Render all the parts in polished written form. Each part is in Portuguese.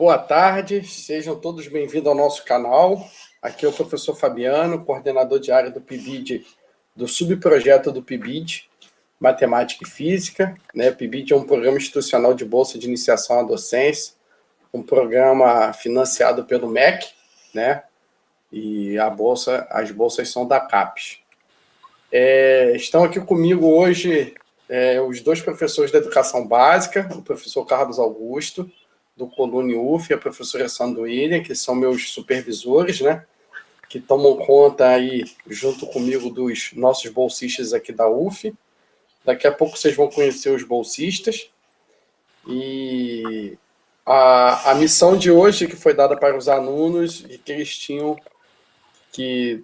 Boa tarde, sejam todos bem-vindos ao nosso canal. Aqui é o professor Fabiano, coordenador de área do PIBID, do subprojeto do PIBID, Matemática e Física. O PIBID é um programa institucional de bolsa de iniciação à docência, um programa financiado pelo MEC, e as bolsas são da CAPES. Estão aqui comigo hoje os dois professores da educação básica, o professor Carlos Augusto, do Colune UF, e a professora Sandra William, que são meus supervisores, que tomam conta aí, junto comigo, dos nossos bolsistas aqui da UF. Daqui a pouco vocês vão conhecer os bolsistas. E a missão de hoje, que foi dada para os alunos, e que eles tinham que,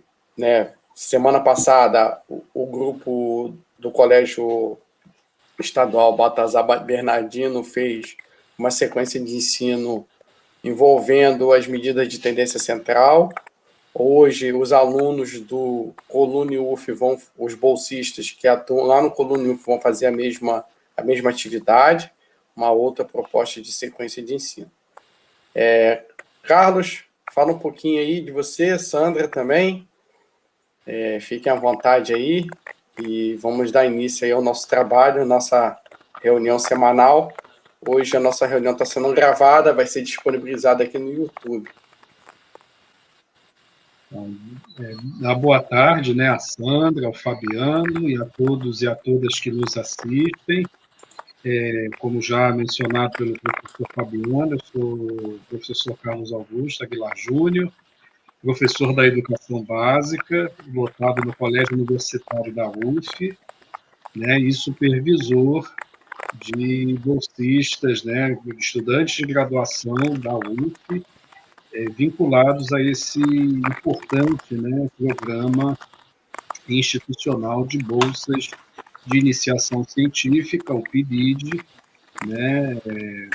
semana passada, o grupo do Colégio Estadual Baltazar Bernardino fez uma sequência de ensino envolvendo as medidas de tendência central. Hoje, os alunos do Colune UF, os bolsistas que atuam lá no Colune UF, vão fazer a mesma atividade, uma outra proposta de sequência de ensino. Carlos, fala um pouquinho aí de você, Sandra também. Fiquem à vontade aí e vamos dar início aí ao nosso trabalho, nossa reunião semanal. Hoje a nossa reunião está sendo gravada, vai ser disponibilizada aqui no YouTube. Boa tarde, a Sandra, ao Fabiano e a todos e a todas que nos assistem. Como já mencionado pelo professor Fabiano, eu sou o professor Carlos Augusto Aguilar Júnior, professor da Educação Básica, lotado no Colégio Universitário da UF, e supervisor de bolsistas, estudantes de graduação da UF, vinculados a esse importante programa institucional de bolsas de iniciação científica, o PIBID,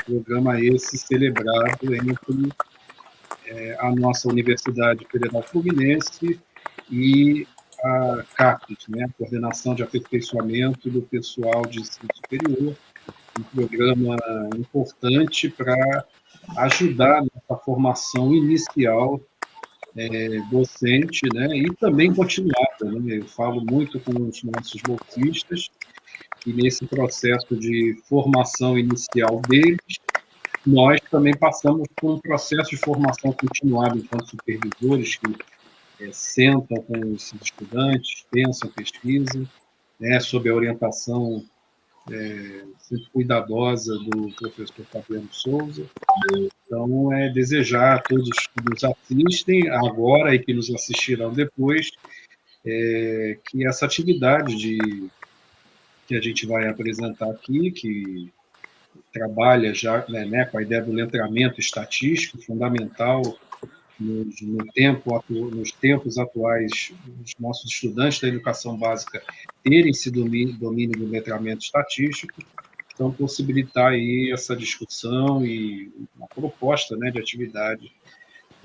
programa esse celebrado entre a nossa Universidade Federal Fluminense e a CAPES, a Coordenação de Aperfeiçoamento do Pessoal de Ensino Superior, um programa importante para ajudar nessa formação inicial docente, e também continuada. Eu falo muito com os nossos bolsistas, e nesse processo de formação inicial deles, nós também passamos por um processo de formação continuada enquanto supervisores, que sentam com esses estudantes, pensam, pesquisam, sob a orientação sempre cuidadosa do professor Fabiano Souza. Então, desejar a todos que nos assistem agora e que nos assistirão depois, que essa atividade que a gente vai apresentar aqui, que trabalha já com a ideia do letramento estatístico, fundamental nos tempos atuais, os nossos estudantes da educação básica terem esse domínio do letramento estatístico, então possibilitar aí essa discussão e uma proposta de atividade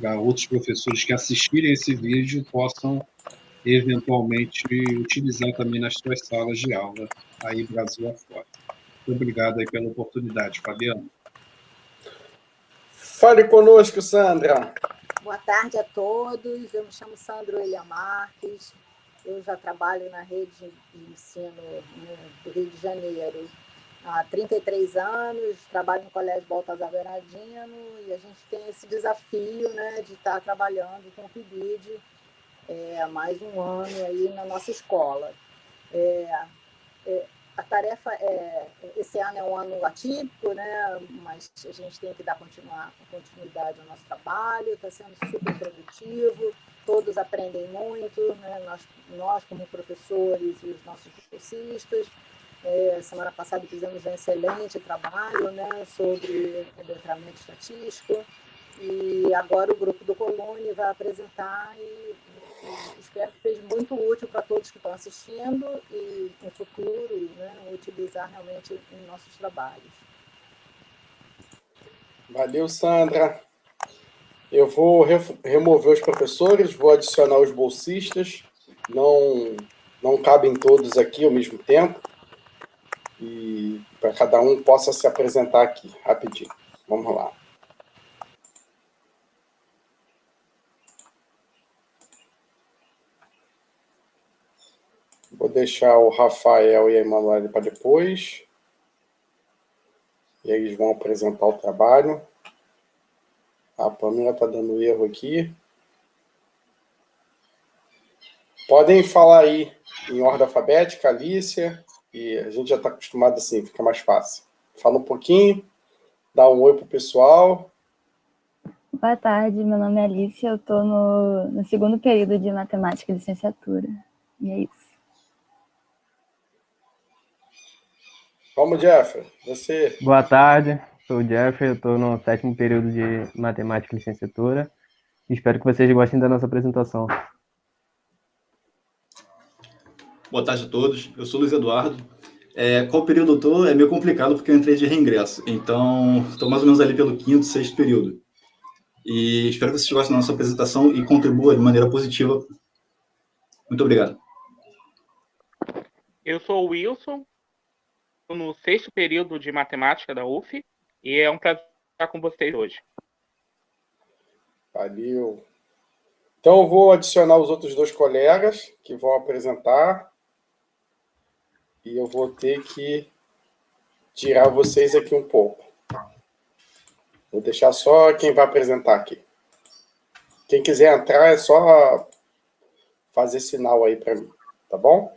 para outros professores que assistirem esse vídeo possam eventualmente utilizar também nas suas salas de aula aí Brasil afora. Muito obrigado aí pela oportunidade, Fabiano. Fale conosco, Sandra. Boa tarde a todos, eu me chamo Sandra William Marques, eu já trabalho na rede de ensino do Rio de Janeiro há 33 anos, trabalho no Colégio Baltazar Bernardino e a gente tem esse desafio de estar trabalhando com o PIBID há mais um ano aí na nossa escola. A tarefa esse ano é um ano atípico, mas a gente tem que dar continuidade ao nosso trabalho, está sendo super produtivo, todos aprendem muito, nós como professores e os nossos bolsistas. Semana passada fizemos um excelente trabalho sobre o letramento estatístico, e agora o grupo do Colune vai apresentar e espero que seja muito útil para todos que estão assistindo e no futuro utilizar realmente em nossos trabalhos. Valeu, Sandra. Eu vou remover os professores, vou adicionar os bolsistas, não cabem todos aqui ao mesmo tempo, e para cada um possa se apresentar aqui, rapidinho. Vamos lá. Vou deixar o Rafael e a Emanuele para depois. E eles vão apresentar o trabalho. A Pamela está dando erro aqui. Podem falar aí em ordem alfabética, Alicia, e a gente já está acostumado assim, fica mais fácil. Fala um pouquinho, dá um oi pro pessoal. Boa tarde, meu nome é Alicia, eu estou no segundo período de Matemática e Licenciatura. E é isso. Vamos, Jeffrey, você. Boa tarde, sou o Jeffrey, eu estou no 7º período de Matemática e Licenciatura. Espero que vocês gostem da nossa apresentação. Boa tarde a todos, eu sou o Luiz Eduardo. Qual período eu estou? É meio complicado porque eu entrei de reingresso, então estou mais ou menos ali pelo 5º, 6º período. E espero que vocês gostem da nossa apresentação e contribuam de maneira positiva. Muito obrigado. Eu sou o Wilson, estou no 6º período de Matemática da UF, e é um prazer estar com vocês hoje. Valeu. Então, eu vou adicionar os outros 2 colegas que vão apresentar. E eu vou ter que tirar vocês aqui um pouco. Vou deixar só quem vai apresentar aqui. Quem quiser entrar, é só fazer sinal aí para mim, tá bom?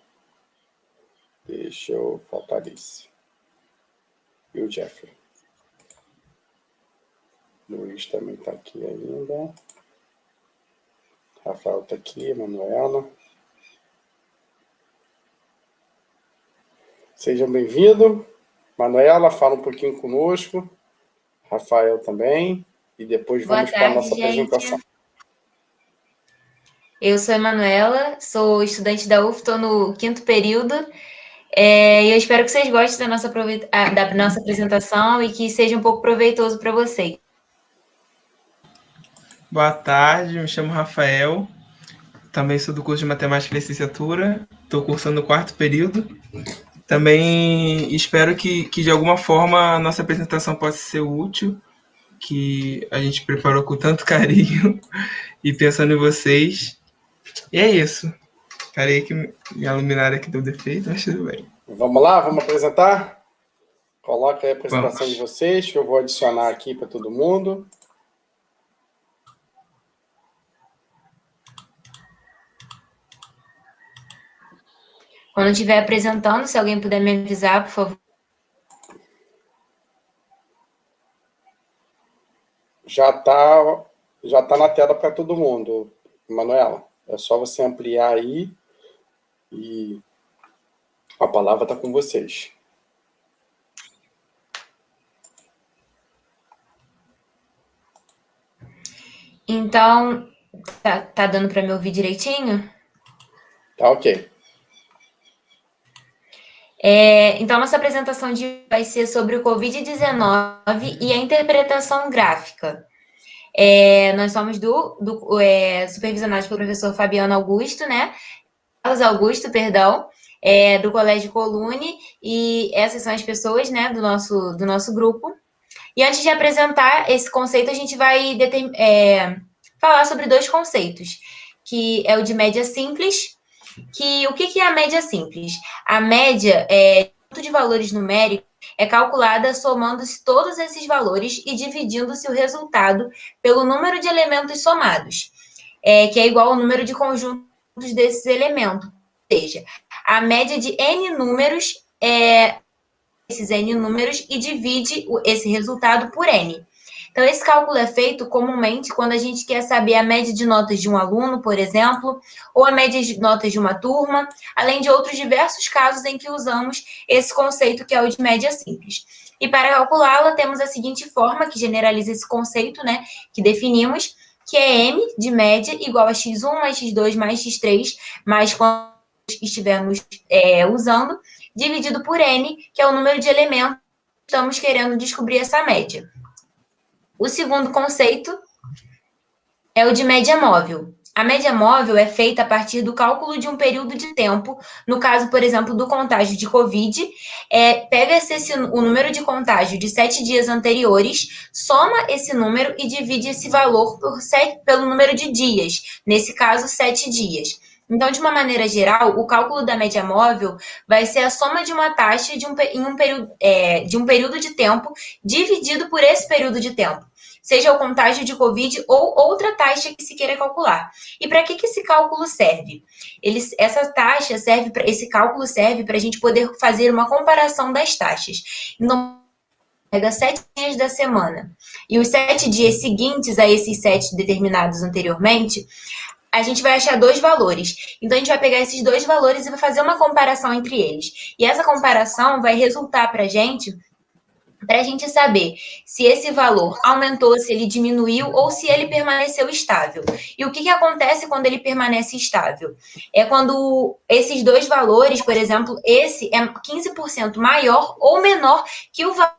Deixa eu faltar Alice. E o Jeffrey. Luiz também está aqui ainda. Rafael está aqui, Manuela. Sejam bem-vindos. Manuela, fala um pouquinho conosco. Rafael também. E depois vamos para a nossa apresentação. Eu sou a Emanuela, sou estudante da UF, estou no 5º período. E eu espero que vocês gostem da nossa apresentação e que seja um pouco proveitoso para vocês. Boa tarde, me chamo Rafael. Também sou do curso de Matemática e Licenciatura. Estou cursando o 4º período. Também espero que de alguma forma a nossa apresentação possa ser útil, que a gente preparou com tanto carinho e pensando em vocês. E é isso. Parei que minha luminária aqui deu defeito, mas tudo bem. Vamos lá, vamos apresentar? Coloca aí a apresentação de vocês, que eu vou adicionar aqui para todo mundo. Quando estiver apresentando, se alguém puder me avisar, por favor. Já tá na tela para todo mundo, Manuela. É só você ampliar aí e a palavra está com vocês. Então, tá dando para me ouvir direitinho? Tá ok. Então, nossa apresentação de hoje vai ser sobre o Covid-19 e a interpretação gráfica. Nós somos supervisionados pelo professor Fabiano Augusto, né? Carlos Augusto, perdão, do Colégio Colune, e essas são as pessoas, né, do nosso grupo. E antes de apresentar esse conceito, a gente vai falar sobre 2 conceitos, que é o de média simples. O que é a média simples? A média de valores numéricos é calculada somando-se todos esses valores e dividindo-se o resultado pelo número de elementos somados, que é igual ao número de conjuntos desses elementos. Ou seja, a média de n números esses n números e divide esse resultado por n. Então, esse cálculo é feito comumente quando a gente quer saber a média de notas de um aluno, por exemplo, ou a média de notas de uma turma, além de outros diversos casos em que usamos esse conceito que é o de média simples. E para calculá-la, temos a seguinte forma, que generaliza esse conceito, né, que definimos, que é m de média igual a x1 mais x2 mais x3, mais quando estivermos usando, dividido por n, que é o número de elementos que estamos querendo descobrir essa média. O segundo conceito é o de média móvel. A média móvel é feita a partir do cálculo de um período de tempo, no caso, por exemplo, do contágio de Covid, pega-se o número de contágio de 7 dias anteriores, soma esse número e divide esse valor pelo número de dias, nesse caso, 7 dias. Então, de uma maneira geral, o cálculo da média móvel vai ser a soma de uma taxa de um período de tempo dividido por esse período de tempo, seja o contágio de Covid ou outra taxa que se queira calcular. E para que esse cálculo serve? Esse cálculo serve para a gente poder fazer uma comparação das taxas. Então, pega 7 dias da semana e os 7 dias seguintes a esses 7 determinados anteriormente, a gente vai achar 2 valores. Então, a gente vai pegar esses 2 valores e vai fazer uma comparação entre eles. E essa comparação vai resultar para a gente saber se esse valor aumentou, se ele diminuiu ou se ele permaneceu estável. E o que acontece quando ele permanece estável? É quando esses 2 valores, por exemplo, esse é 15% maior ou menor que o valor.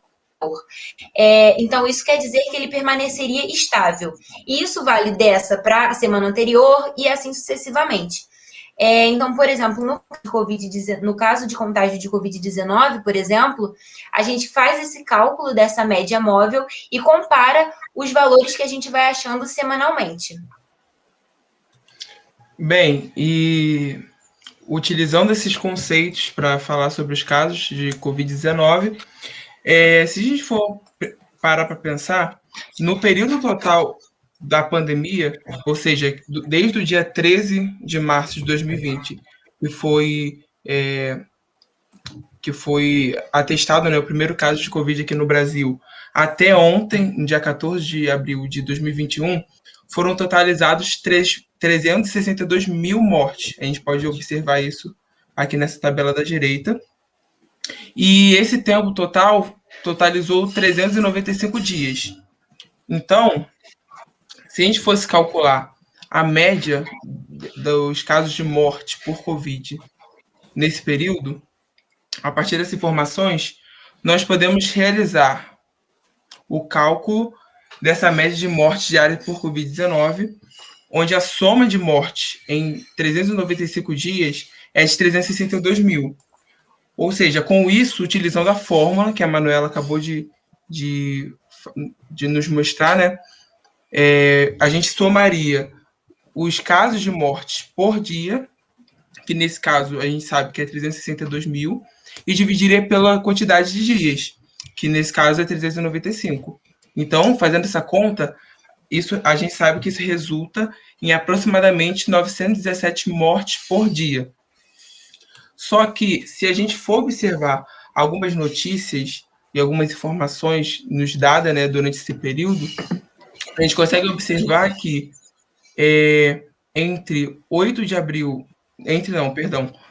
Então, isso quer dizer que ele permaneceria estável. E isso vale dessa para a semana anterior e assim sucessivamente. Então, por exemplo, no caso de contágio de Covid-19, por exemplo, a gente faz esse cálculo dessa média móvel e compara os valores que a gente vai achando semanalmente. Bem, e utilizando esses conceitos para falar sobre os casos de Covid-19, se a gente for parar para pensar, no período total da pandemia, ou seja, desde o dia 13 de março de 2020, que foi atestado, né, o primeiro caso de Covid aqui no Brasil, até ontem, no dia 14 de abril de 2021, foram totalizados 362 mil mortes. A gente pode observar isso aqui nessa tabela da direita. E esse tempo total totalizou 395 dias. Então, se a gente fosse calcular a média dos casos de morte por Covid nesse período, a partir dessas informações, nós podemos realizar o cálculo dessa média de morte diária por Covid-19, onde a soma de morte em 395 dias é de 362 mil. Ou seja, com isso, utilizando a fórmula que a Manuela acabou de nos mostrar, né? A gente somaria os casos de morte por dia, que nesse caso a gente sabe que é 362 mil, e dividiria pela quantidade de dias, que nesse caso é 395. Então, fazendo essa conta, a gente sabe que isso resulta em aproximadamente 917 mortes por dia. Só que, se a gente for observar algumas notícias e algumas informações nos dadas, né, durante esse período, a gente consegue observar que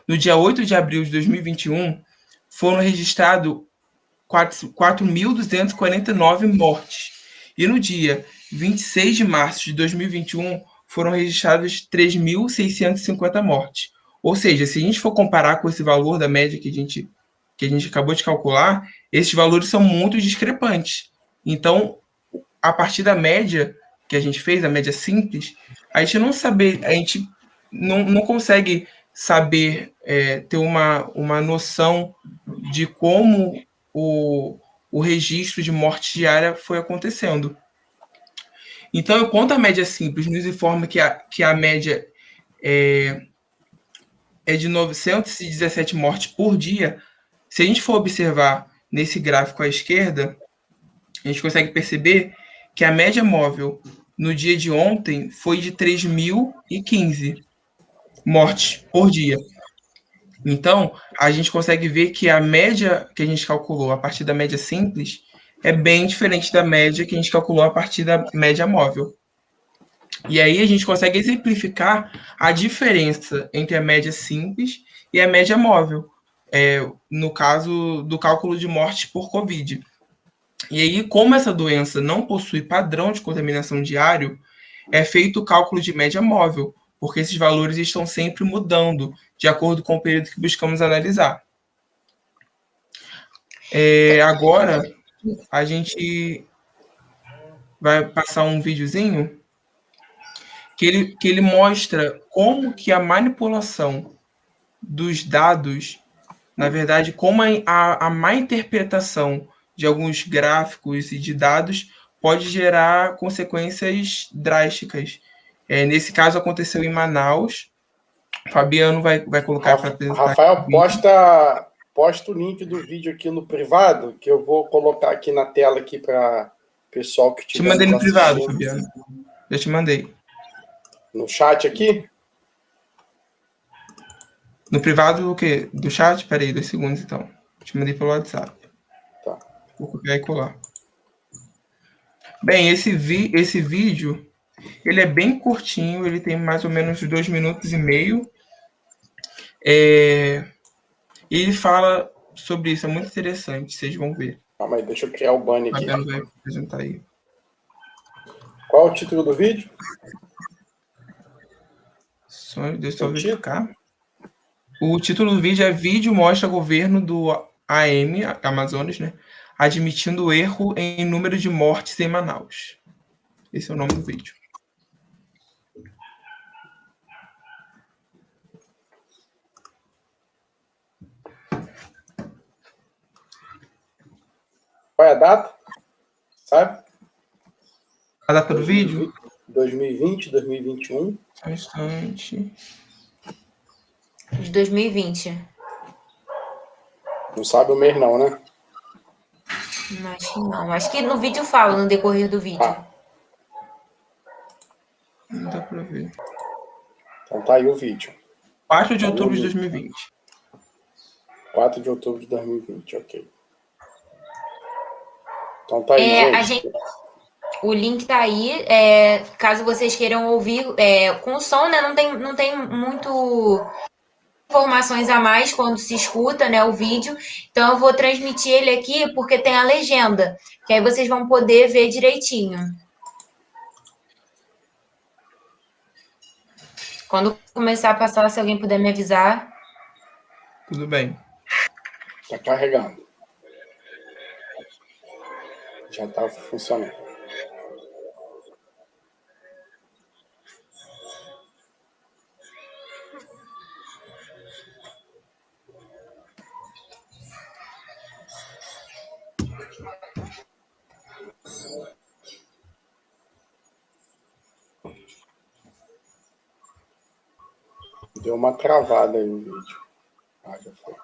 no dia 8 de abril de 2021, foram registrados 4.249 mortes. E no dia 26 de março de 2021, foram registradas 3.650 mortes. Ou seja, se a gente for comparar com esse valor da média que a gente acabou de calcular, esses valores são muito discrepantes. Então, a partir da média que a gente fez, a média simples, a gente não consegue saber, ter uma noção de como o registro de morte diária foi acontecendo. Então, enquanto a média simples nos informa que a média é de 917 mortes por dia, se a gente for observar nesse gráfico à esquerda, a gente consegue perceber que a média móvel no dia de ontem foi de 3.015 mortes por dia. Então, a gente consegue ver que a média que a gente calculou a partir da média simples é bem diferente da média que a gente calculou a partir da média móvel. E aí a gente consegue exemplificar a diferença entre a média simples e a média móvel, no caso do cálculo de mortes por Covid. E aí, como essa doença não possui padrão de contaminação diário, é feito o cálculo de média móvel, porque esses valores estão sempre mudando, de acordo com o período que buscamos analisar. Agora, a gente vai passar um videozinho que ele mostra como que a manipulação dos dados, na verdade, como a má interpretação de alguns gráficos e de dados pode gerar consequências drásticas. Nesse caso, aconteceu em Manaus, Fabiano vai colocar para apresentar. Rafael, posta o link do vídeo aqui no privado, que eu vou colocar aqui na tela aqui para o pessoal que Te mandei no privado, Fabiano. Já te mandei. No chat aqui? No privado o quê? Do chat? Peraí, 2 segundos então. Te mandei pelo WhatsApp. Tá. Vou copiar e colar. Bem, esse vídeo, ele é bem curtinho, ele tem mais ou menos 2 minutos e meio. E ele fala sobre isso, é muito interessante, vocês vão ver. Calma aí, deixa eu criar o banner aqui. Fabiano vai apresentar aí. Qual é o título do vídeo? Deixa eu verificar. O título do vídeo é Vídeo mostra governo do AM, Amazonas, né, admitindo erro em número de mortes em Manaus. Esse é o nome do vídeo. Qual é a data? Sabe? A data do vídeo? 2020, 2021. Só um instante. De 2020. Não sabe o mês não, né? Acho que não. Acho que no vídeo fala, no decorrer do vídeo. Não dá pra ver. Então tá aí o vídeo. 4 de outubro de 2020. 4 de outubro de 2020, ok. Então tá aí, gente. O link tá aí. Caso vocês queiram ouvir com som, né? Não tem muito informações a mais quando se escuta, né, o vídeo. Então eu vou transmitir ele aqui porque tem a legenda, que aí vocês vão poder ver direitinho. Quando começar a passar, se alguém puder me avisar. Tudo bem. Tá carregando. Já tá funcionando. Deu uma travada aí no vídeo. Ah, já foi.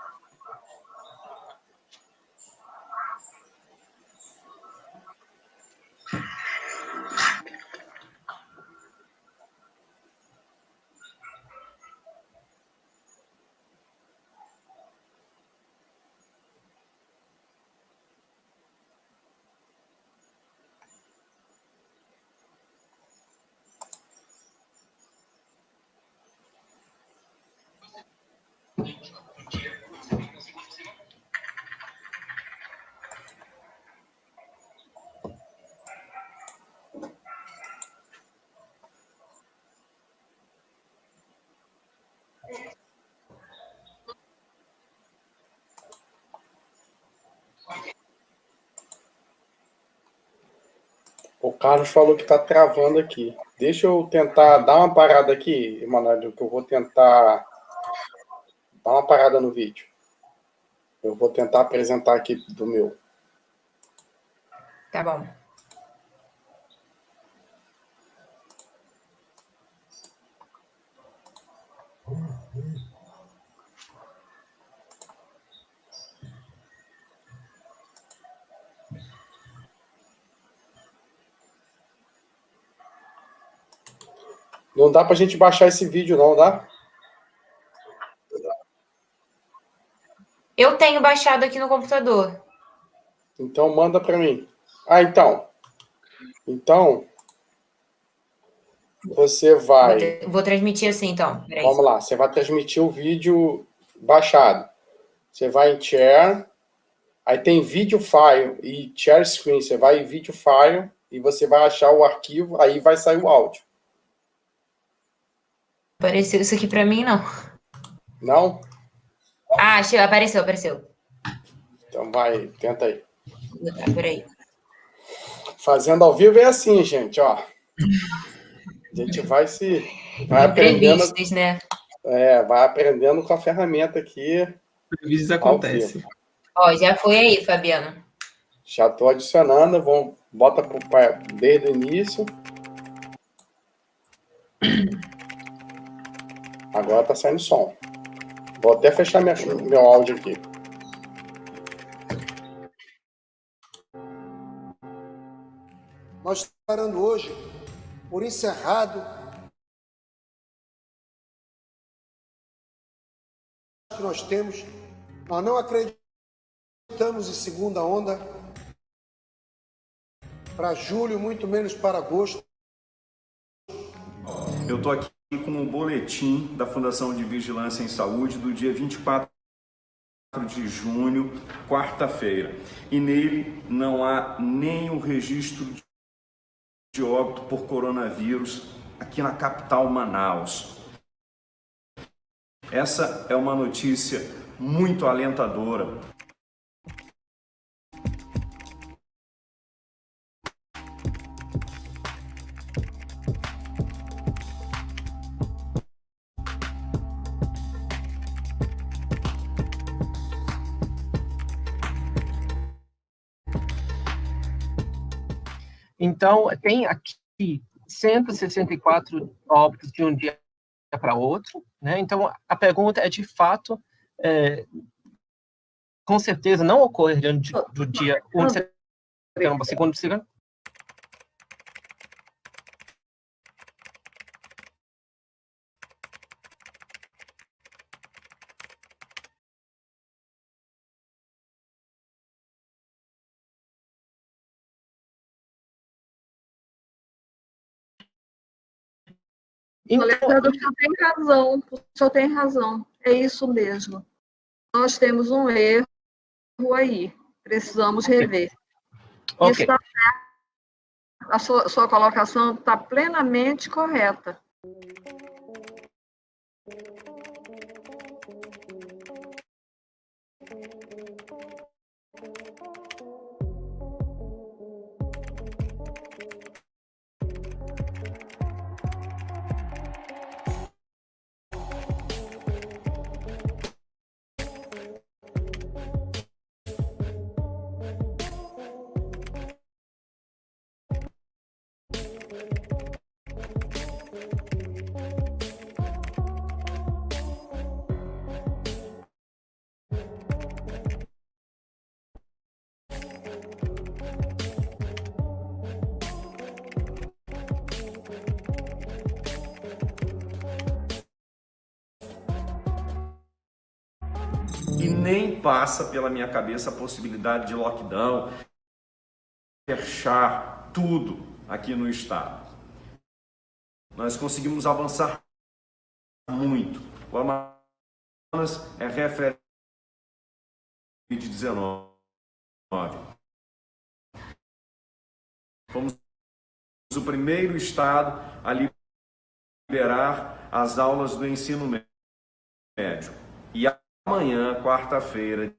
O Carlos falou que está travando aqui. Deixa eu tentar dar uma parada aqui, Emanuel, que eu vou tentar dar uma parada no vídeo. Eu vou tentar apresentar aqui do meu. Tá bom. Não dá para a gente baixar esse vídeo, não, dá? Eu tenho baixado aqui no computador. Então, manda para mim. Ah, então. Então, você vai... Vou transmitir assim, então. Peraí. Vamos lá. Você vai transmitir o vídeo baixado. Você vai em Share. Aí tem Video File e Share Screen. Você vai em Video File e você vai achar o arquivo. Aí vai sair o áudio. Apareceu isso aqui para mim, não? Não? Ah, apareceu. Então vai, tenta aí. Peraí. Fazendo ao vivo é assim, gente, ó. A gente vai aprendendo, né? Vai aprendendo com a ferramenta aqui. Imprevistos acontece. Ó, já foi aí, Fabiano. Já estou adicionando, bota desde o início. Agora está saindo som. Vou até fechar meu áudio aqui. Nós estamos parando hoje por encerrado que nós temos. Nós não acreditamos em segunda onda para julho, muito menos para agosto. Eu estou aqui com um boletim da Fundação de Vigilância em Saúde do dia 24 de junho, quarta-feira. E nele não há nem o registro de óbito por coronavírus aqui na capital Manaus. Essa é uma notícia muito alentadora. Então, tem aqui 164 óbitos de um dia para outro, né? Então, a pergunta é, de fato, com certeza não ocorreram do dia 1 de setembro, segundo de setembro. Então, o senhor tem razão, o senhor tem razão, é isso mesmo. Nós temos um erro aí, precisamos rever. Okay. Está, a sua colocação está plenamente correta. E nem passa pela minha cabeça a possibilidade de lockdown, fechar tudo aqui no estado. Nós conseguimos avançar muito. O Amazonas é referência de Covid-19. Fomos o primeiro estado a liberar as aulas do ensino médio. E amanhã, quarta-feira,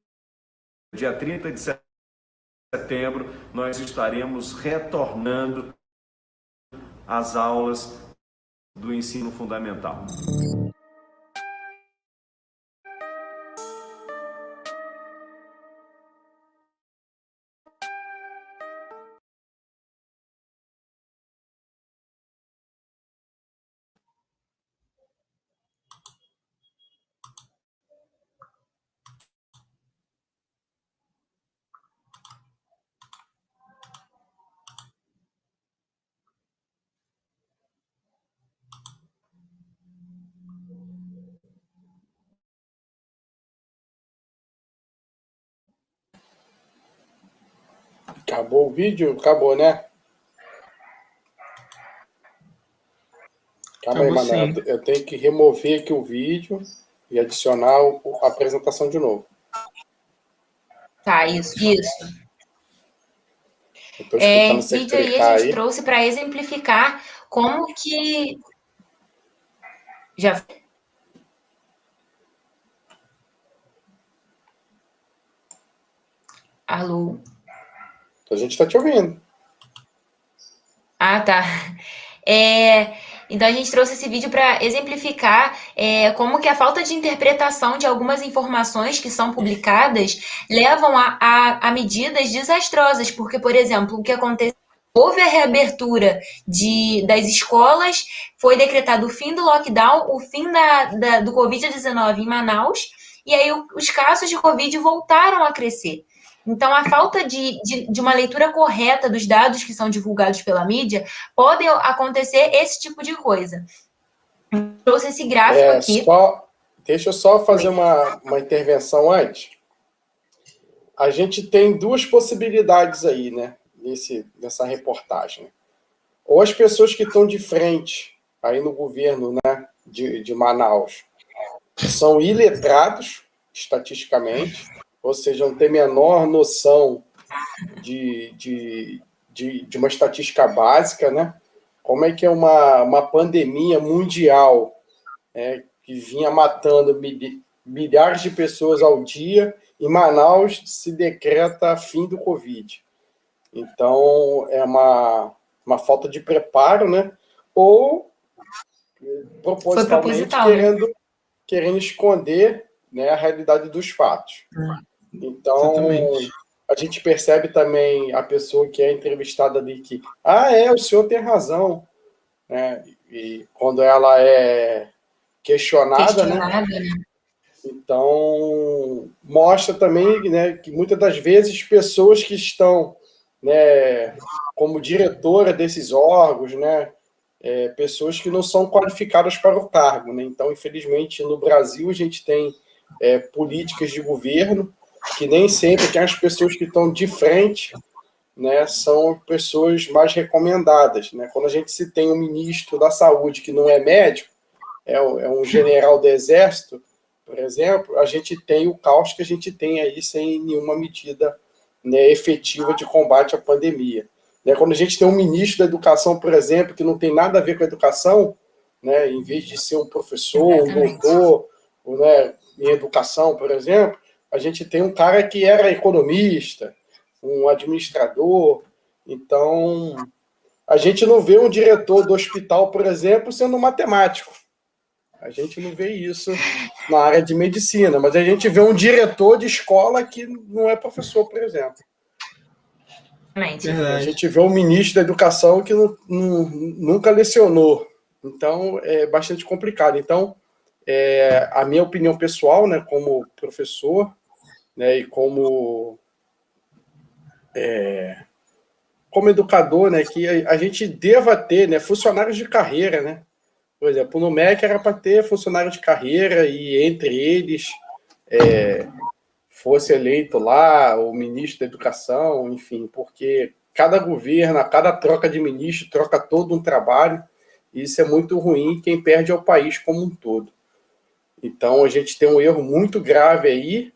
dia 30 de setembro, nós estaremos retornando às aulas do ensino fundamental. Acabou o vídeo? Acabou, né? Calma aí, Manuel. Eu tenho que remover aqui o vídeo e adicionar a apresentação de novo. Tá, isso. Esse vídeo aí a gente trouxe para exemplificar como que... Já... Alô? A gente está te ouvindo. Ah, tá. Então, a gente trouxe esse vídeo para exemplificar como que a falta de interpretação de algumas informações que são publicadas levam a medidas desastrosas, porque, por exemplo, o que aconteceu houve a reabertura das escolas, foi decretado o fim do lockdown, o fim do Covid-19 em Manaus, e aí os casos de Covid voltaram a crescer. Então, a falta de uma leitura correta dos dados que são divulgados pela mídia, pode acontecer esse tipo de coisa. Eu trouxe esse gráfico aqui. Deixa eu só fazer uma intervenção antes. A gente tem duas possibilidades aí, né, nessa reportagem. Ou as pessoas que estão de frente aí no governo, né, de Manaus são iletrados, estatisticamente, ou seja, não tem a menor noção de uma estatística básica, né? Como é que é uma pandemia mundial, né, que vinha matando milhares de pessoas ao dia, em Manaus se decreta fim do Covid. Então, é uma falta de preparo, né? Ou propositalmente querendo esconder, né, a realidade dos fatos. Então, exatamente. A gente percebe também a pessoa que é entrevistada ali que, o senhor tem razão, né? E quando ela é questionada, né? Então, mostra também, né, que muitas das vezes pessoas que estão, né, como diretora desses órgãos, né, pessoas que não são qualificadas para o cargo, né? Então, infelizmente, no Brasil a gente tem políticas de governo que nem sempre que as pessoas que estão de frente, né, são pessoas mais recomendadas, né? Quando a gente se tem um ministro da saúde que não é médico, é um general do exército, por exemplo, a gente tem o caos que a gente tem aí sem nenhuma medida, né, efetiva de combate à pandemia. Né? Quando a gente tem um ministro da educação, por exemplo, que não tem nada a ver com a educação, né, em vez de ser um professor, um doutor, né, em educação, por exemplo, a gente tem um cara que era economista, um administrador. Então, a gente não vê um diretor do hospital, por exemplo, sendo um matemático. A gente não vê isso na área de medicina, mas a gente vê um diretor de escola que não é professor, por exemplo. A gente vê um ministro da educação que nunca lecionou. Então, é bastante complicado. Então, a minha opinião pessoal, né, como professor, né, e como educador, né, que a gente deva ter, né, funcionários de carreira, né? Por exemplo, no MEC era para ter funcionário de carreira e entre eles fosse eleito lá o ministro da educação, enfim, porque cada governo, cada troca de ministro troca todo um trabalho, e isso é muito ruim, quem perde é o país como um todo. Então, a gente tem um erro muito grave aí,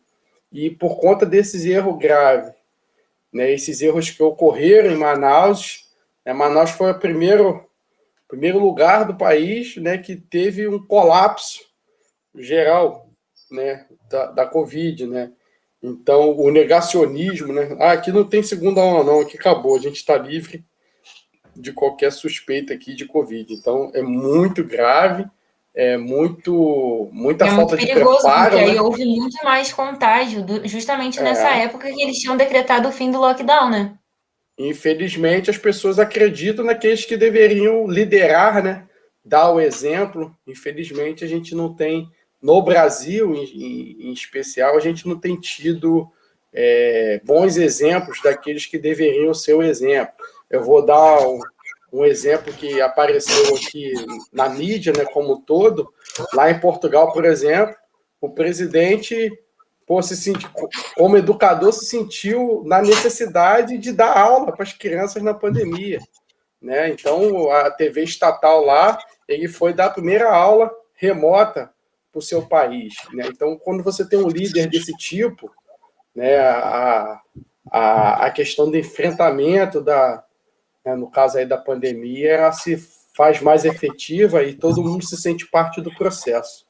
e por conta desses erros graves, né, esses erros que ocorreram em Manaus, né, Manaus foi o primeiro lugar do país, né, que teve um colapso geral, né, da Covid, né? Então, o negacionismo, né? Aqui não tem segunda onda, não, aqui acabou, a gente está livre de qualquer suspeita aqui de Covid. Então, é muito grave, muita falta de preparo. Porque aí né? houve muito mais contágio, justamente nessa época que eles tinham decretado o fim do lockdown, né? Infelizmente, as pessoas acreditam naqueles que deveriam liderar, né? Dar o exemplo. Infelizmente, a gente não tem, no Brasil em especial, a gente não tem tido bons exemplos daqueles que deveriam ser o exemplo. Eu vou dar um exemplo que apareceu aqui na mídia, né, como um todo. Lá em Portugal, por exemplo, o presidente, como educador, se sentiu na necessidade de dar aula para as crianças na pandemia, né? Então, a TV estatal lá, ele foi dar a primeira aula remota para o seu país, né? Então, quando você tem um líder desse tipo, né, a questão do enfrentamento né, no caso aí da pandemia, ela se faz mais efetiva e todo mundo se sente parte do processo.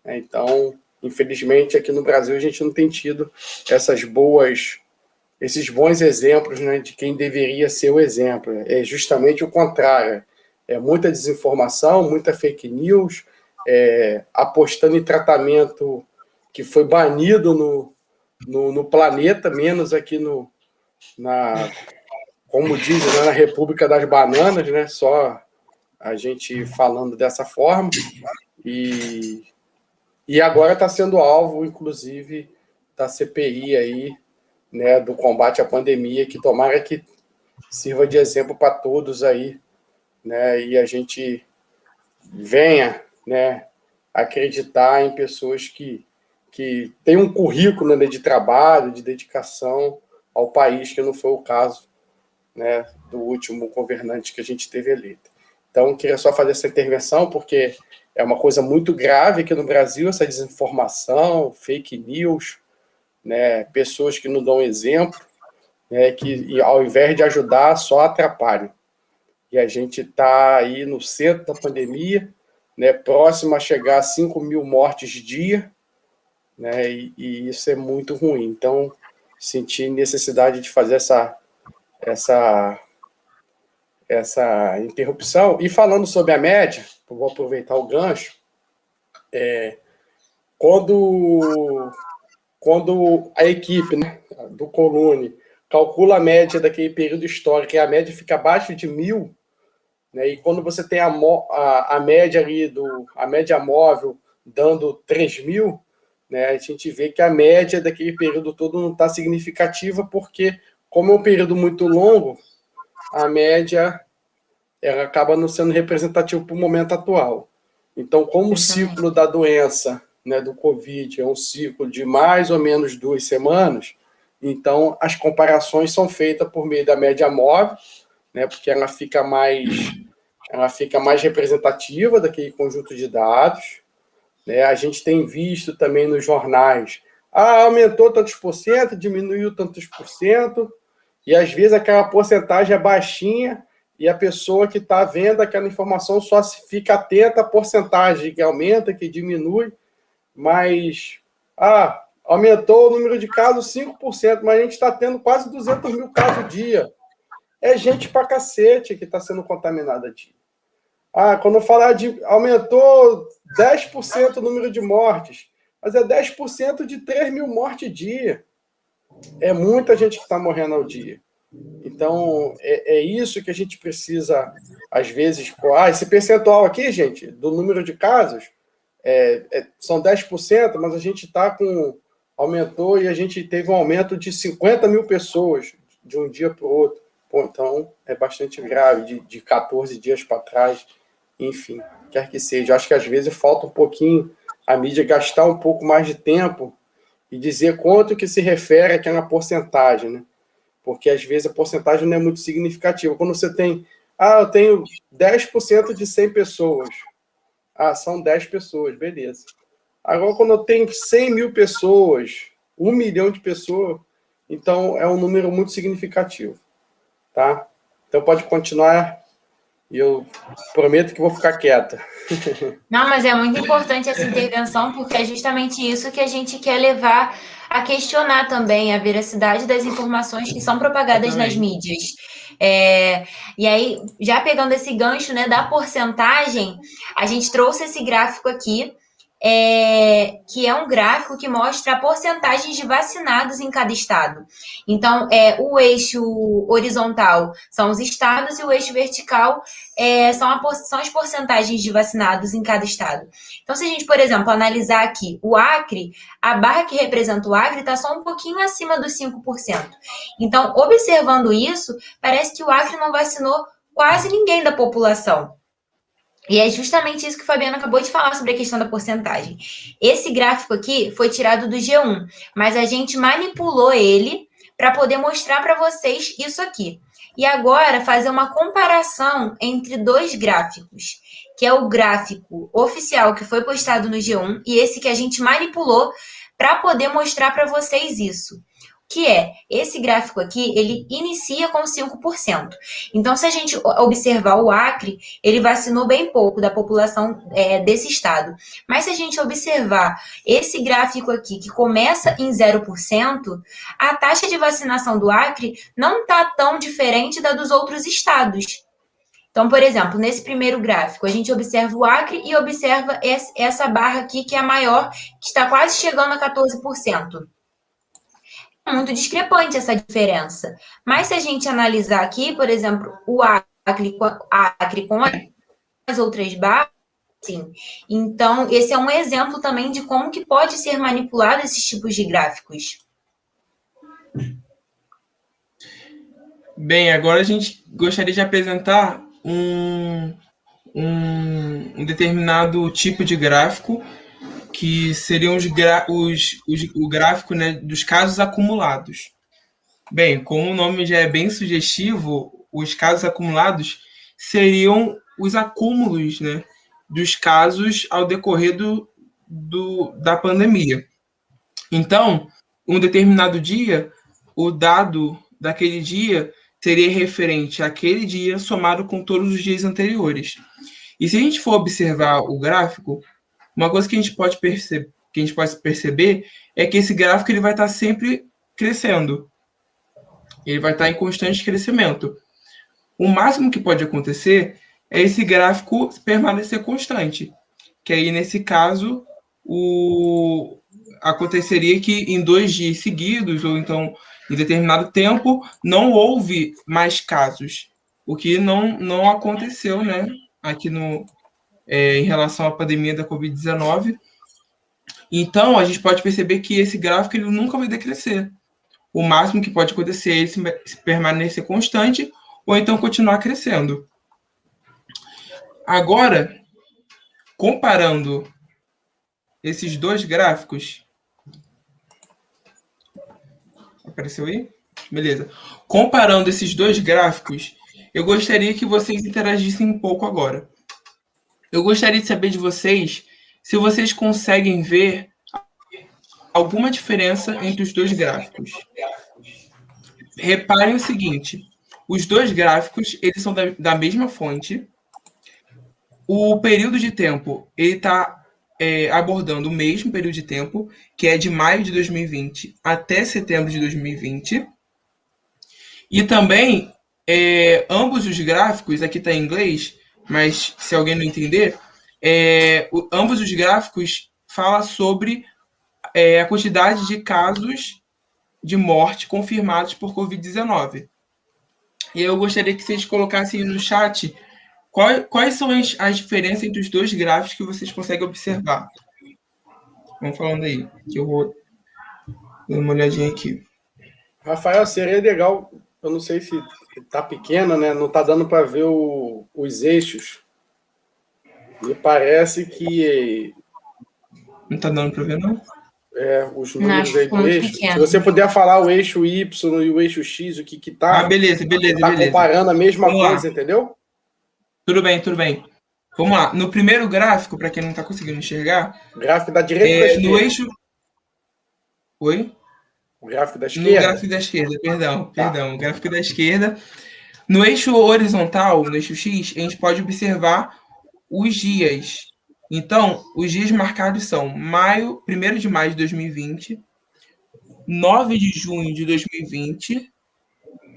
Então, infelizmente, aqui no Brasil, a gente não tem tido esses bons exemplos, né, de quem deveria ser o exemplo. É justamente o contrário. É muita desinformação, muita fake news, apostando em tratamento que foi banido no planeta, menos aqui como dizem, né, na República das Bananas, né? Só a gente falando dessa forma. E agora está sendo alvo, inclusive, da CPI aí, né, do combate à pandemia, que tomara que sirva de exemplo para todos aí, né, e a gente venha, né, acreditar em pessoas que têm um currículo, né, de trabalho, de dedicação ao país, que não foi o caso, né, do último governante que a gente teve eleito. Então, queria só fazer essa intervenção, porque é uma coisa muito grave aqui no Brasil, essa desinformação, fake news, né, pessoas que não dão exemplo, né, que ao invés de ajudar, só atrapalham. E a gente está aí no centro da pandemia, né, próximo a chegar a 5.000 mortes dia, né, e isso é muito ruim. Então, senti necessidade de fazer essa interrupção. E falando sobre a média, eu vou aproveitar o gancho, quando a equipe, né, do Colune calcula a média daquele período histórico e a média fica abaixo de 1.000, né, e quando você tem a média ali, a média móvel dando 3.000, né, a gente vê que a média daquele período todo não está significativa, porque, como é um período muito longo, a média ela acaba não sendo representativa para o momento atual. Então, como o ciclo da doença, né, do Covid, é um ciclo de mais ou menos 2 semanas, então as comparações são feitas por meio da média móvel, né, porque ela fica mais representativa daquele conjunto de dados, né? A gente tem visto também nos jornais, aumentou tantos por cento, diminuiu tantos por cento, e às vezes aquela porcentagem é baixinha, e a pessoa que está vendo aquela informação só fica atenta à porcentagem que aumenta, que diminui, mas aumentou o número de casos 5%, mas a gente está tendo quase 200.000 casos dia. É gente pra cacete que está sendo contaminada dia. Quando eu falar aumentou 10% o número de mortes, mas é 10% de 3.000 mortes dia. É muita gente que está morrendo ao dia. Então, é isso que a gente precisa, às vezes... esse percentual aqui, gente, do número de casos, são 10%, mas a gente está com... aumentou e a gente teve um aumento de 50.000 pessoas de um dia para o outro. Então, é bastante grave, de 14 dias para trás, enfim, quer que seja. Eu acho que às vezes falta um pouquinho a mídia gastar um pouco mais de tempo e dizer quanto que se refere àquela porcentagem, né? Porque às vezes a porcentagem não é muito significativa. Quando você tem, eu tenho 10% de 100 pessoas. São 10 pessoas, beleza. Agora, quando eu tenho 100.000 pessoas, 1 milhão de pessoas, então é um número muito significativo. Tá? Então pode continuar e eu prometo que vou ficar quieta. Não, mas é muito importante essa intervenção, porque é justamente isso que a gente quer levar a questionar também a veracidade das informações que são propagadas nas mídias. E aí, já pegando esse gancho, né, da porcentagem, a gente trouxe esse gráfico aqui, que é um gráfico que mostra a porcentagem de vacinados em cada estado. Então, o eixo horizontal são os estados e o eixo vertical são as porcentagens de vacinados em cada estado. Então, se a gente, por exemplo, analisar aqui o Acre, a barra que representa o Acre está só um pouquinho acima dos 5%. Então, observando isso, parece que o Acre não vacinou quase ninguém da população. E é justamente isso que o Fabiano acabou de falar sobre a questão da porcentagem. Esse gráfico aqui foi tirado do G1, mas a gente manipulou ele para poder mostrar para vocês isso aqui. E agora fazer uma comparação entre 2 gráficos, que é o gráfico oficial que foi postado no G1 e esse que a gente manipulou para poder mostrar para vocês isso. Que esse gráfico aqui, ele inicia com 5%. Então, se a gente observar o Acre, ele vacinou bem pouco da população desse estado. Mas se a gente observar esse gráfico aqui, que começa em 0%, a taxa de vacinação do Acre não está tão diferente da dos outros estados. Então, por exemplo, nesse primeiro gráfico, a gente observa o Acre e observa essa barra aqui, que é a maior, que está quase chegando a 14%. muito discrepante essa diferença. Mas se a gente analisar aqui, por exemplo, o Acre com as outras bases, sim. Então, esse é um exemplo também de como que pode ser manipulado esses tipos de gráficos. Bem, agora a gente gostaria de apresentar um determinado tipo de gráfico, que seriam o gráfico, né, dos casos acumulados. Bem, como o nome já é bem sugestivo, os casos acumulados seriam os acúmulos, né, dos casos ao decorrer da pandemia. Então, um determinado dia, o dado daquele dia seria referente àquele dia somado com todos os dias anteriores. E se a gente for observar o gráfico, uma coisa que a gente pode perceber é que esse gráfico ele vai estar sempre crescendo. Ele vai estar em constante crescimento. O máximo que pode acontecer é esse gráfico permanecer constante, que aí, nesse caso, aconteceria que em 2 dias seguidos, ou então em determinado tempo, não houve mais casos, o que não aconteceu, né, aqui em relação à pandemia da Covid-19. Então, a gente pode perceber que esse gráfico ele nunca vai decrescer. O máximo que pode acontecer é ele permanecer constante ou então continuar crescendo. Agora, comparando esses dois gráficos... Apareceu aí? Beleza. Comparando esses dois gráficos, eu gostaria que vocês interagissem um pouco agora. Eu gostaria de saber de vocês se vocês conseguem ver alguma diferença entre os dois gráficos. Reparem o seguinte, os dois gráficos eles são da mesma fonte. O período de tempo ele está abordando o mesmo período de tempo, que é de maio de 2020 até setembro de 2020. E também, ambos os gráficos, aqui está em inglês, mas se alguém não entender, ambos os gráficos falam sobre a quantidade de casos de morte confirmados por Covid-19. E eu gostaria que vocês colocassem no chat quais são as diferenças entre os dois gráficos que vocês conseguem observar. Vamos falando aí, que eu vou dar uma olhadinha aqui. Rafael, seria legal, eu não sei se está pequeno, né? Não está dando para ver os eixos. Me parece que... Não está dando para ver, não? Os números aí do eixo. Se você puder falar o eixo Y e o eixo X, o que está... beleza. Está comparando a mesma coisa, entendeu? Tudo bem. Vamos lá. No primeiro gráfico, para quem não está conseguindo enxergar... Gráfico da direita ou da esquerda? No eixo... Oi? O gráfico da esquerda? No gráfico da esquerda, perdão. O gráfico da esquerda. No eixo horizontal, no eixo X, a gente pode observar os dias. Então, os dias marcados são 1º de maio de 2020, 9 de junho de 2020,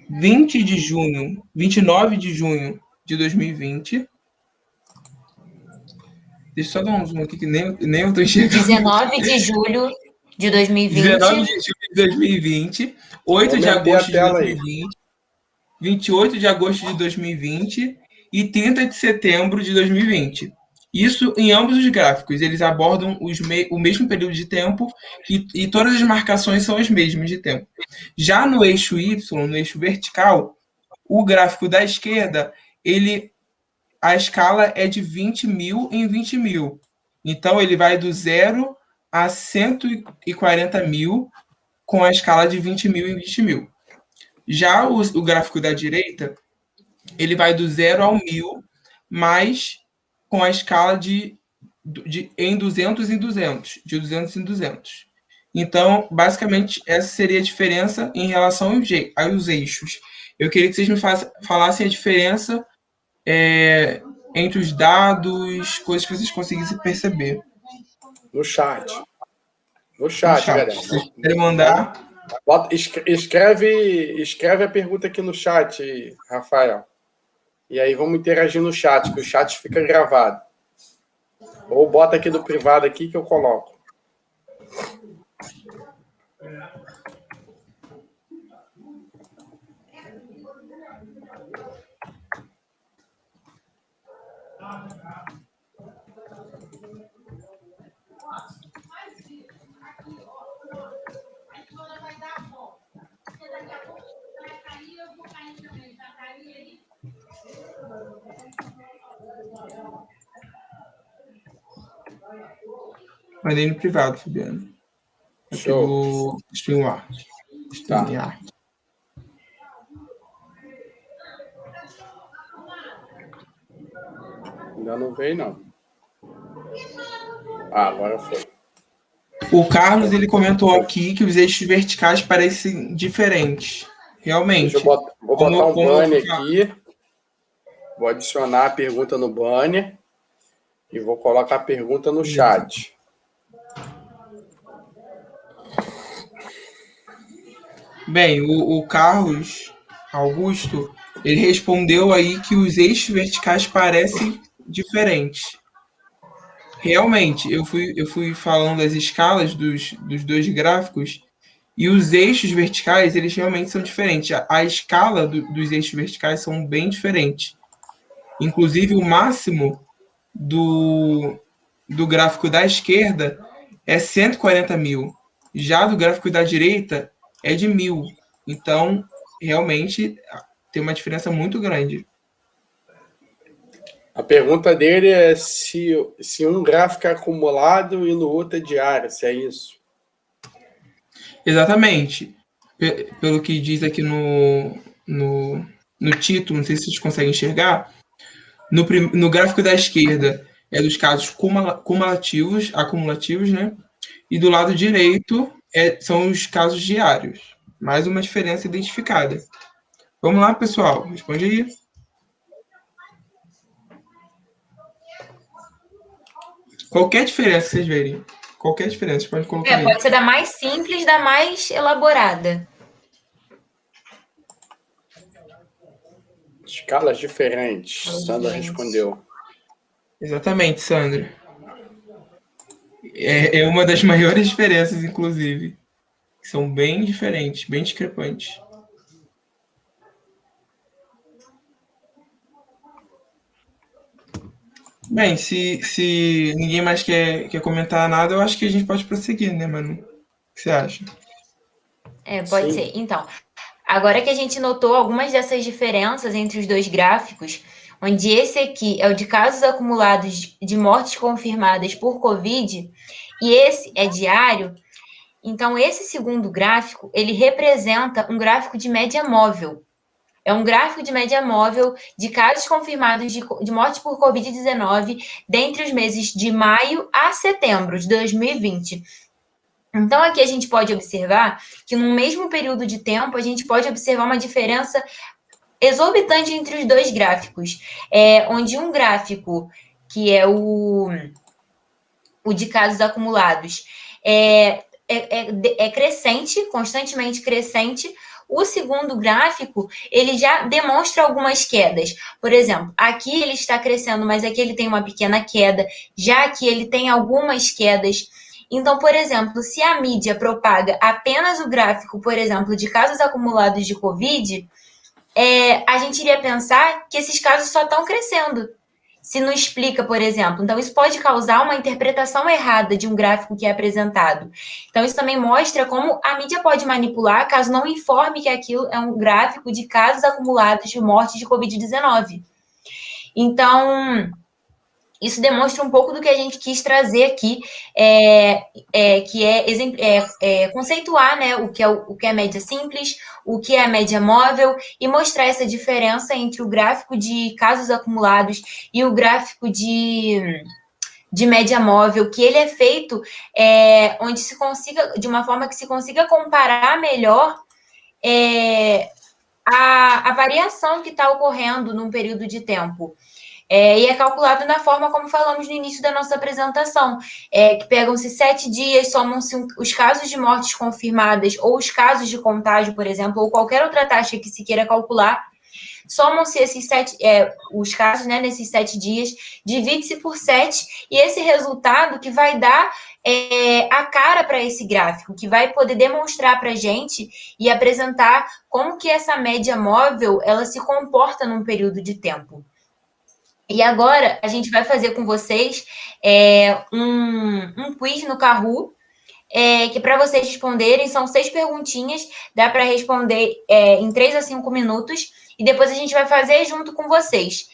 29 de junho de 2020. Deixa eu só dar um zoom aqui, que nem eu estou enxergando. 19 de julho de 2020. 19 de julho de 2020, 8 de agosto de 2020, 28 de agosto de 2020 e 30 de setembro de 2020. Isso em ambos os gráficos, eles abordam o mesmo período de tempo e todas as marcações são as mesmas de tempo. Já no eixo Y, no eixo vertical, o gráfico da esquerda, a escala é de 20 mil em 20 mil. Então, ele vai do 0 a 140 mil com a escala de 20 mil em 20 mil. Já o gráfico da direita, ele vai do 0 ao 1000, mas com a escala em 200 em 200, de 200 em 200. Então, basicamente, essa seria a diferença em relação aos eixos. Eu queria que vocês me falassem a diferença entre os dados, coisas que vocês conseguissem perceber. No chat, galera. Vocês querem mandar? Escreve a pergunta aqui no chat, Rafael. E aí vamos interagir no chat, que o chat fica gravado. Ou bota aqui do privado aqui que eu coloco. Mandei no privado, Fabiano. Aqui Show. do StreamYard. Tá. Ainda não veio, não. Ah, agora foi. O Carlos, ele comentou aqui que os eixos verticais parecem diferentes. Realmente. Vou botar um banner aqui. Vou adicionar a pergunta no banner. E vou colocar a pergunta no chat. Bem, o Carlos Augusto, ele respondeu aí que os eixos verticais parecem diferentes. Realmente, eu fui falando das escalas dos dois gráficos e os eixos verticais, eles realmente são diferentes. A escala dos eixos verticais são bem diferentes. Inclusive, o máximo do gráfico da esquerda é 140 mil. Já do gráfico da direita é de 1000. Então, realmente, tem uma diferença muito grande. A pergunta dele é se um gráfico é acumulado e no outro é diário, se é isso. Exatamente. Pelo que diz aqui no título, não sei se vocês conseguem enxergar, no gráfico da esquerda é dos casos acumulativos, né? E do lado direito são os casos diários. Mais uma diferença identificada. Vamos lá, pessoal. Responde aí. Qualquer diferença que vocês verem. Qualquer diferença, vocês podem colocar aí. Pode ser da mais simples, da mais elaborada. Escalas diferentes. Sandra respondeu. Exatamente, Sandra. É uma das maiores diferenças, inclusive. São bem diferentes, bem discrepantes. Bem, se ninguém mais quer comentar nada, eu acho que a gente pode prosseguir, né, Manu? O que você acha? Pode ser. Então, agora que a gente notou algumas dessas diferenças entre os dois gráficos, onde esse aqui é o de casos acumulados de mortes confirmadas por Covid, e esse é diário, então esse segundo gráfico, ele representa um gráfico de média móvel. É um gráfico de média móvel de casos confirmados de morte por Covid-19 dentre os meses de maio a setembro de 2020. Então, aqui a gente pode observar que no mesmo período de tempo, a gente pode observar uma diferença exorbitante entre os dois gráficos, onde um gráfico, que é o de casos acumulados, é crescente, constantemente crescente. O segundo gráfico, ele já demonstra algumas quedas. Por exemplo, aqui ele está crescendo, mas aqui ele tem uma pequena queda, já que ele tem algumas quedas. Então, por exemplo, se a mídia propaga apenas o gráfico, por exemplo, de casos acumulados de Covid, a gente iria pensar que esses casos só estão crescendo. Se não explica, por exemplo. Então, isso pode causar uma interpretação errada de um gráfico que é apresentado. Então, isso também mostra como a mídia pode manipular caso não informe que aquilo é um gráfico de casos acumulados de morte de Covid-19. Então, isso demonstra um pouco do que a gente quis trazer aqui, que é conceituar, né, o que é média simples, o que é média móvel, e mostrar essa diferença entre o gráfico de casos acumulados e o gráfico de média móvel, que ele é feito onde se consiga, de uma forma que se consiga comparar melhor a variação que está ocorrendo num período de tempo. E é calculado na forma como falamos no início da nossa apresentação, que pegam-se 7 dias, somam-se os casos de mortes confirmadas ou os casos de contágio, por exemplo, ou qualquer outra taxa que se queira calcular, somam-se esses os casos, né, nesses 7 dias, divide-se por 7, e esse resultado que vai dar a cara para esse gráfico, que vai poder demonstrar para a gente e apresentar como que essa média móvel ela se comporta num período de tempo. E agora a gente vai fazer com vocês um quiz no Kahoot, que para vocês responderem são 6 perguntinhas, dá para responder em 3 a 5 minutos, e depois a gente vai fazer junto com vocês.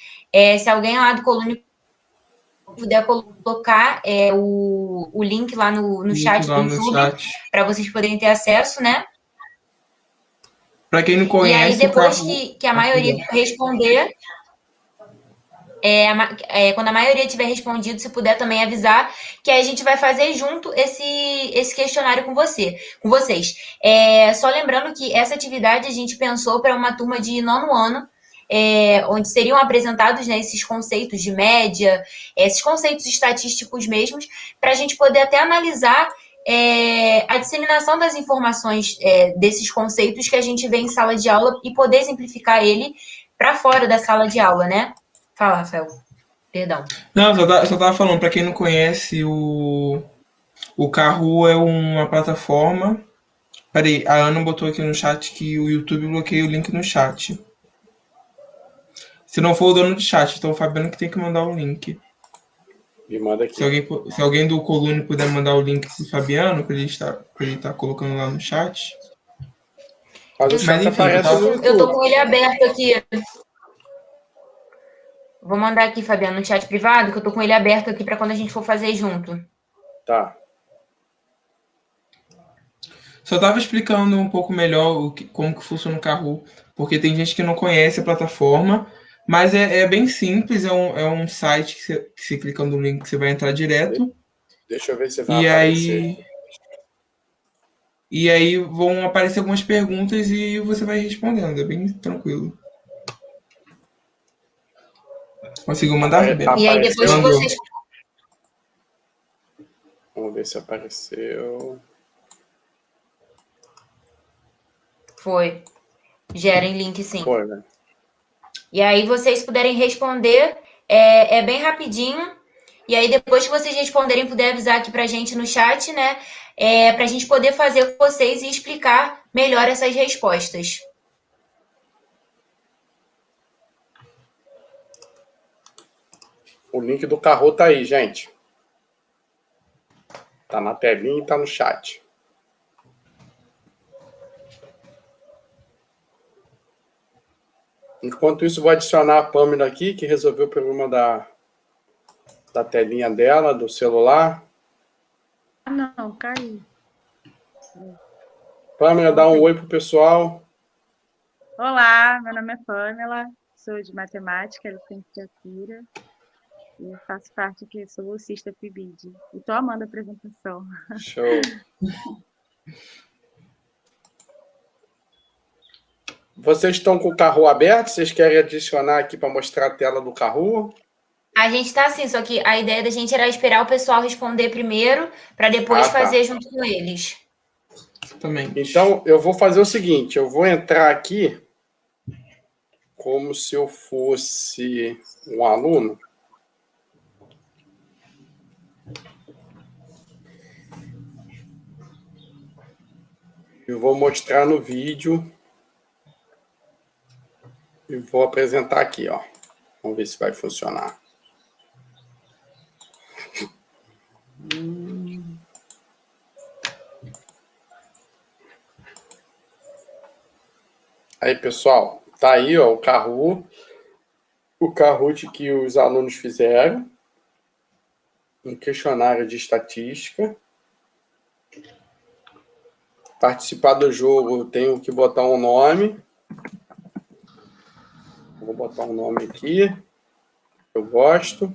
Se alguém lá do Coluna puder colocar o link lá no chat do YouTube, para vocês poderem ter acesso, né? Para quem não conhece, e aí, depois que a maioria responder, quando a maioria tiver respondido, se puder também avisar, que aí a gente vai fazer junto esse questionário com vocês. Só lembrando que essa atividade a gente pensou para uma turma de 9º ano, onde seriam apresentados, né, esses conceitos de média, esses conceitos estatísticos mesmos, para a gente poder até analisar a disseminação das informações desses conceitos que a gente vê em sala de aula e poder simplificar ele para fora da sala de aula, né? Fala, Rafael. Perdão. Não, só estava falando, para quem não conhece, o Kahoot é uma plataforma. Peraí, a Ana botou aqui no chat que o YouTube bloqueia o link no chat. Se não for o dono do chat, então o Fabiano que tem que mandar o link. Me manda aqui. Se alguém do Colune puder mandar o link do Fabiano, para ele estar colocando lá no chat. Mas enfim, eu tô com ele aberto aqui. Vou mandar aqui, Fabiano, no chat privado, que eu tô com ele aberto aqui para quando a gente for fazer junto. Tá. Só estava explicando um pouco melhor como que funciona o Kahoot, porque tem gente que não conhece a plataforma, mas é bem simples, é um site que você clica no link, você vai entrar direto. Deixa eu ver se vai aparecer. E aí vão aparecer algumas perguntas e você vai respondendo, é bem tranquilo. Conseguiu mandar? E aí depois que vocês... Vamos ver se apareceu. Foi. Gerem link, sim. Foi, né? E aí vocês puderem responder, é bem rapidinho. E aí depois que vocês responderem, puder avisar aqui pra gente no chat, né? Pra gente poder fazer com vocês e explicar melhor essas respostas. O link do Kahoot tá aí, gente. Tá na telinha e tá no chat. Enquanto isso, vou adicionar a Pâmela aqui, que resolveu o problema da telinha dela, do celular. Não, caiu. Pâmela, dá um oi pro pessoal. Olá, meu nome é Pâmela, sou de matemática, licenciatura, e faço parte aqui, sou bolsista PIBID. E estou amando a apresentação. Show. Vocês estão com o Kahoot aberto? Vocês querem adicionar aqui para mostrar a tela do Kahoot? A gente tá assim, só que a ideia da gente era esperar o pessoal responder primeiro, para depois fazer junto com eles. Também. Então, eu vou fazer o seguinte, eu vou entrar aqui como se eu fosse um aluno. Eu vou mostrar no vídeo e vou apresentar aqui, ó. Vamos ver se vai funcionar. Aí, pessoal, tá aí, ó, o Kahoot que os alunos fizeram, um questionário de estatística. Participar do jogo, tenho que botar um nome. Vou botar um nome aqui, eu gosto.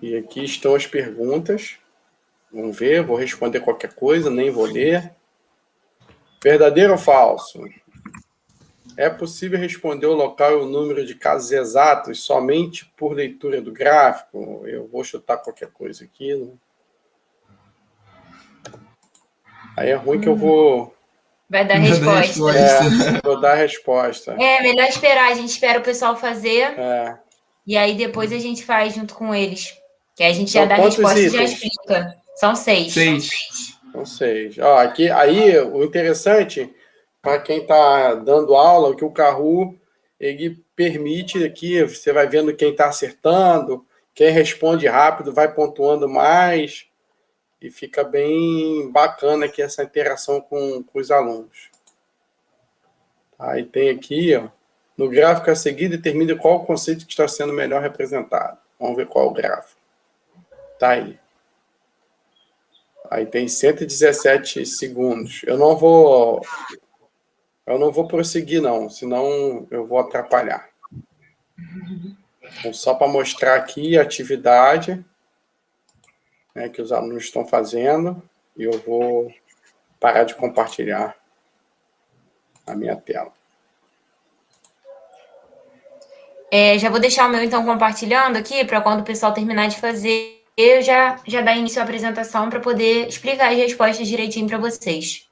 E aqui estão as perguntas. Vamos ver, vou responder qualquer coisa, nem vou ler. Verdadeiro ou falso? É possível responder o local e o número de casos exatos somente por leitura do gráfico? Eu vou chutar qualquer coisa aqui. Né? Aí é ruim que eu vou... Vai dar resposta. Vou dar a resposta. É, melhor esperar. A gente espera o pessoal fazer. E aí depois a gente faz junto com eles. Que aí a gente já dá a resposta e já explica. São 6. São 6. Ó, aqui, aí, o interessante, para quem está dando aula, que o Kahoot, ele permite aqui, você vai vendo quem está acertando, quem responde rápido vai pontuando mais, e fica bem bacana aqui essa interação com os alunos. Aí tem aqui, ó, No gráfico a seguir, determine qual o conceito que está sendo melhor representado. Vamos ver qual é o gráfico. Tá aí. Aí tem 117 segundos. Eu não vou prosseguir, não, senão eu vou atrapalhar. Então, só para mostrar aqui a atividade, né, que os alunos estão fazendo, e eu vou parar de compartilhar a minha tela. Já vou deixar o meu, então, compartilhando aqui, para quando o pessoal terminar de fazer, eu já dar início à apresentação para poder explicar as respostas direitinho para vocês.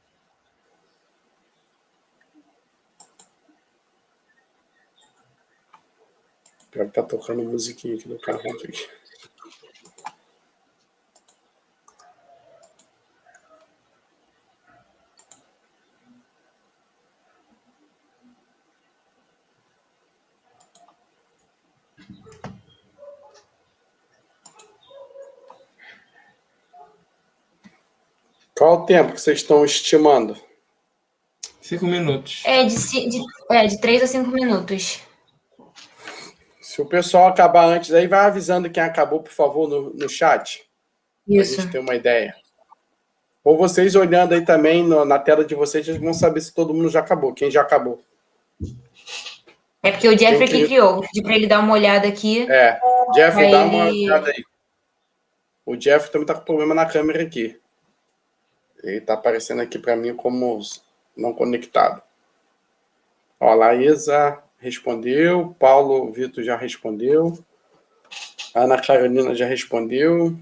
Pior que tá tocando musiquinha aqui do carro aqui. Qual o tempo que vocês estão estimando? 5 minutos. De 3 a 5 minutos. Se o pessoal acabar antes, aí vai avisando quem acabou, por favor, no chat. Isso. Pra gente ter uma ideia. Ou vocês olhando aí também na tela de vocês, vocês vão saber se todo mundo já acabou. Quem já acabou. É porque o Jeffrey que criou. Vou pedir para ele dar uma olhada aqui. Jeffrey, dá uma olhada aí. O Jeffrey também tá com problema na câmera aqui. Ele tá aparecendo aqui para mim como não conectado. Ó, a Laísa respondeu, Paulo Vitor já respondeu, a Ana Carolina já respondeu.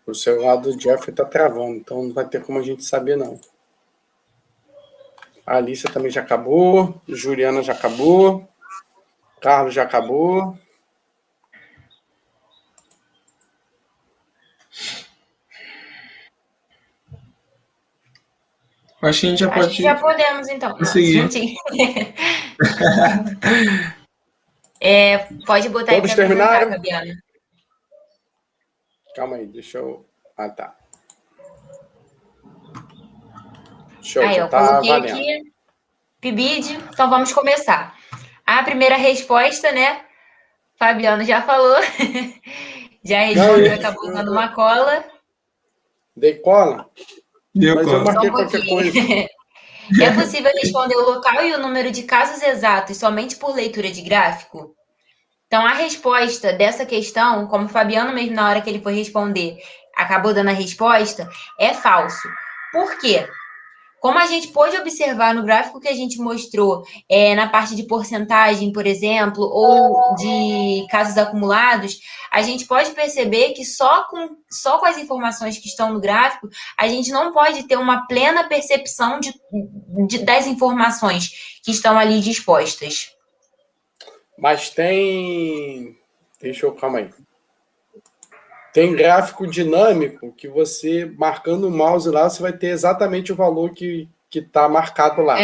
O celular do Jeffrey tá travando, então não vai ter como a gente saber, não. A Alicia também já acabou, Juliana já acabou, Carlos já acabou. Acho que a gente já Acho que já podemos, então. Seguir. Pode botar Todos aí para terminaram? apresentar, Fabiana. Calma aí, deixa eu... Ah, tá. Show, Aí, já eu tá coloquei valendo. aqui, PIBID, então vamos começar. A primeira resposta, né? Fabiano já falou. Já respondeu, acabou dando uma cola. Dei cola? Deu Mas cola. eu marquei Só um qualquer pouquinho. coisa. É possível responder o local e o número de casos exatos somente por leitura de gráfico? Então, a resposta dessa questão, como o Fabiano mesmo, na hora que ele foi responder, acabou dando a resposta, é falso. Por quê? Como a gente pôde observar no gráfico que a gente mostrou, na parte de porcentagem, por exemplo, ou de casos acumulados, a gente pode perceber que só com as informações que estão no gráfico, a gente não pode ter uma plena percepção das informações que estão ali dispostas. Mas tem... Calma aí. Tem gráfico dinâmico que você, marcando o mouse lá, você vai ter exatamente o valor que está marcado lá.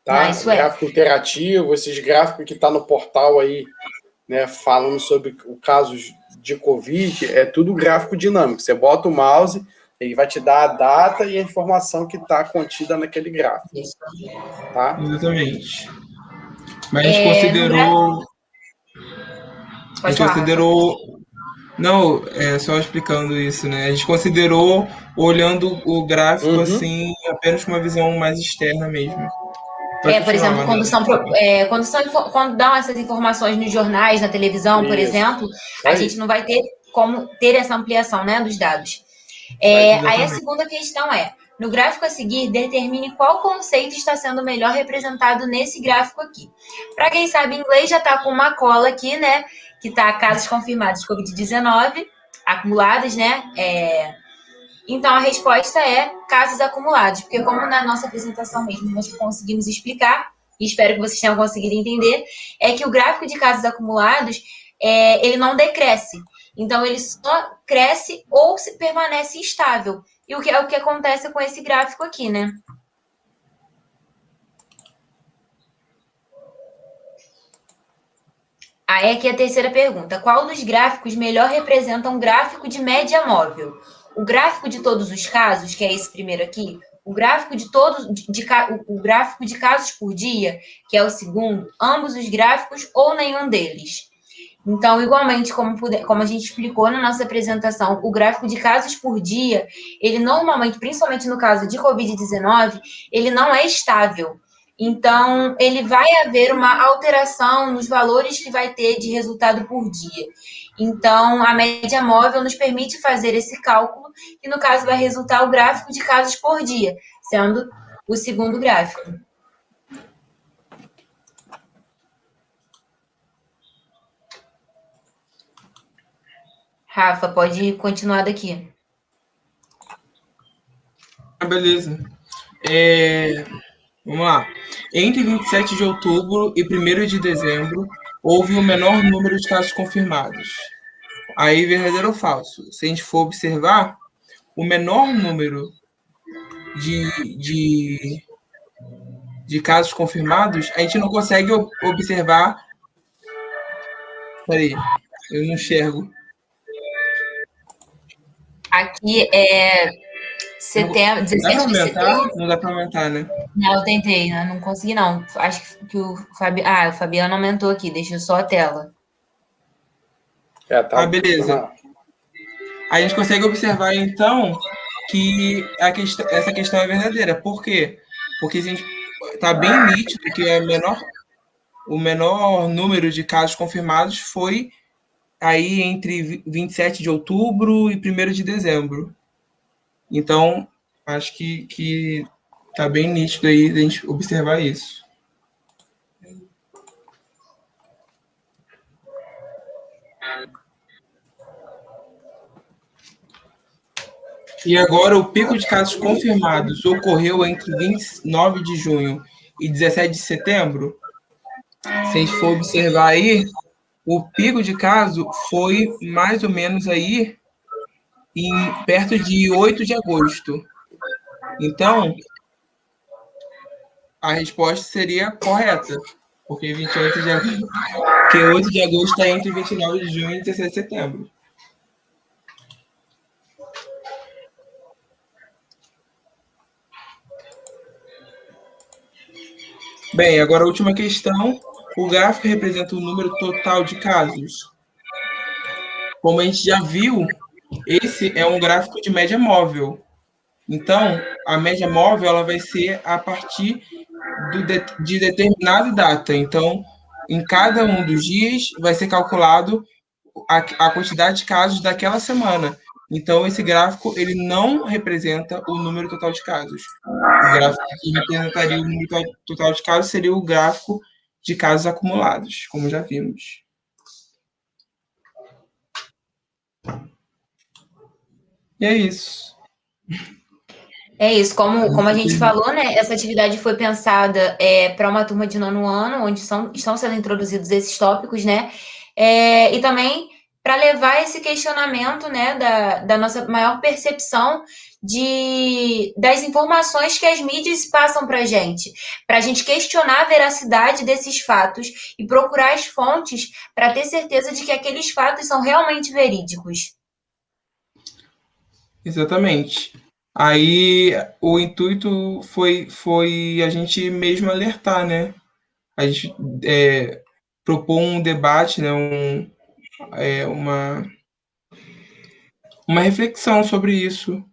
Tá? Isso gráfico interativo, esses gráficos que está no portal aí, né, falando sobre o caso de Covid, é tudo gráfico dinâmico. Você bota o mouse, ele vai te dar a data e a informação que está contida naquele gráfico. Tá? Exatamente. Mas a gente considerou... A gente considerou... Não, só explicando isso, né? A gente considerou olhando o gráfico assim, apenas com uma visão mais externa mesmo. Por exemplo, quando dão essas informações nos jornais, na televisão, por exemplo, a gente não vai ter como ter essa ampliação, né, dos dados. Aí a segunda questão é, no gráfico a seguir, determine qual conceito está sendo melhor representado nesse gráfico aqui. Para quem sabe inglês, já está com uma cola aqui, né, que está casos confirmados de Covid-19, acumulados, né, Então, a resposta é casos acumulados, porque como na nossa apresentação mesmo nós conseguimos explicar, e espero que vocês tenham conseguido entender, é que o gráfico de casos acumulados, ele não decresce. Então, ele só cresce ou permanece estável. E o que acontece com esse gráfico aqui, né? Aí aqui a terceira pergunta. Qual dos gráficos melhor representa um gráfico de média móvel? o gráfico de todos os casos, que é esse primeiro aqui, o gráfico de o gráfico de casos por dia, que é o segundo, ambos os gráficos ou nenhum deles. Então, igualmente, como a gente explicou na nossa apresentação, o gráfico de casos por dia, ele normalmente, principalmente no caso de Covid-19, ele não é estável. Então, ele vai haver uma alteração nos valores que vai ter de resultado por dia. Então, a média móvel nos permite fazer esse cálculo, que no caso vai resultar o gráfico de casos por dia, sendo o segundo gráfico. Rafa, pode continuar daqui. Beleza. Vamos lá. Entre 27 de outubro e 1º de dezembro, houve o menor número de casos confirmados. Aí, verdadeiro ou falso? Se a gente for observar, o menor número de casos confirmados, a gente não consegue observar... Peraí, eu não enxergo. Aqui é setembro, 17 de setembro. Não dá para aumentar, né? Não, eu tentei, né? Não consegui, não. Acho que o Fabiano aumentou aqui, deixa só a tela. Beleza. A gente consegue observar, então, que essa questão é verdadeira. Por quê? Porque a gente está bem nítido que o menor número de casos confirmados foi aí entre 27 de outubro e 1º de dezembro. Então, acho que tá bem nítido aí a gente observar isso. E agora, o pico de casos confirmados ocorreu entre 29 de junho e 17 de setembro. Se a gente for observar aí, o pico de caso foi mais ou menos aí perto de 8 de agosto. Então, a resposta seria correta, porque 28 de agosto, porque 8 de agosto está entre 29 de junho e 17 de setembro. Bem, agora a última questão. O gráfico representa o número total de casos. Como a gente já viu, esse é um gráfico de média móvel. Então, a média móvel ela vai ser a partir de determinada data. Então, em cada um dos dias, vai ser calculado a quantidade de casos daquela semana. Então, esse gráfico ele não representa o número total de casos. O gráfico que representaria o número total de casos seria o gráfico de casos acumulados, como já vimos. E é isso. É isso, como a gente falou, né? Essa atividade foi pensada para uma turma de 9º ano, onde estão sendo introduzidos esses tópicos, né? E também para levar esse questionamento, né, da nossa maior percepção das informações que as mídias passam para a gente questionar a veracidade desses fatos e procurar as fontes para ter certeza de que aqueles fatos são realmente verídicos. Exatamente. Aí o intuito foi a gente mesmo alertar, né? A gente propor um debate, né? Uma reflexão sobre isso.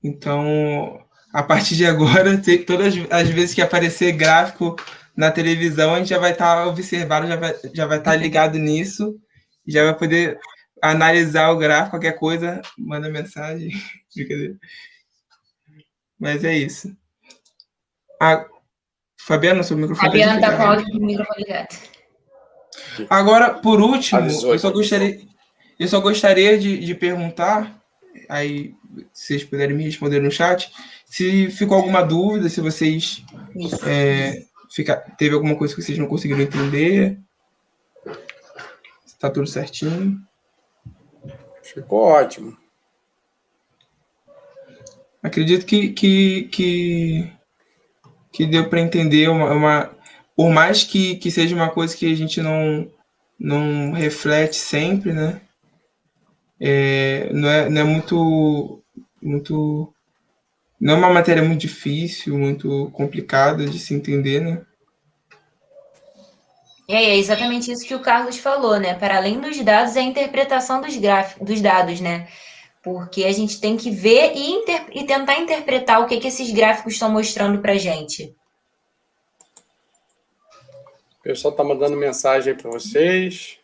Então, a partir de agora, todas as vezes que aparecer gráfico na televisão, a gente já vai estar observado, já vai estar ligado nisso, já vai poder analisar o gráfico, qualquer coisa, manda mensagem. Brincadeira. Mas é isso. Fabiano, seu microfone Fabiano está com o microfone ligado. Agora, por último, eu só gostaria de perguntar, aí se vocês puderem me responder no chat, se ficou alguma dúvida, se vocês teve alguma coisa que vocês não conseguiram entender, se está tudo certinho. Ficou ótimo. Acredito que deu para entender por mais que seja uma coisa que a gente não reflete sempre, né? não é não é uma matéria muito difícil, muito complicada de se entender, né? É exatamente isso que o Carlos falou, né? Para além dos dados, é a interpretação dos dados, né? Porque a gente tem que ver e tentar interpretar o que esses gráficos estão mostrando para a gente. O pessoal está mandando mensagem para vocês.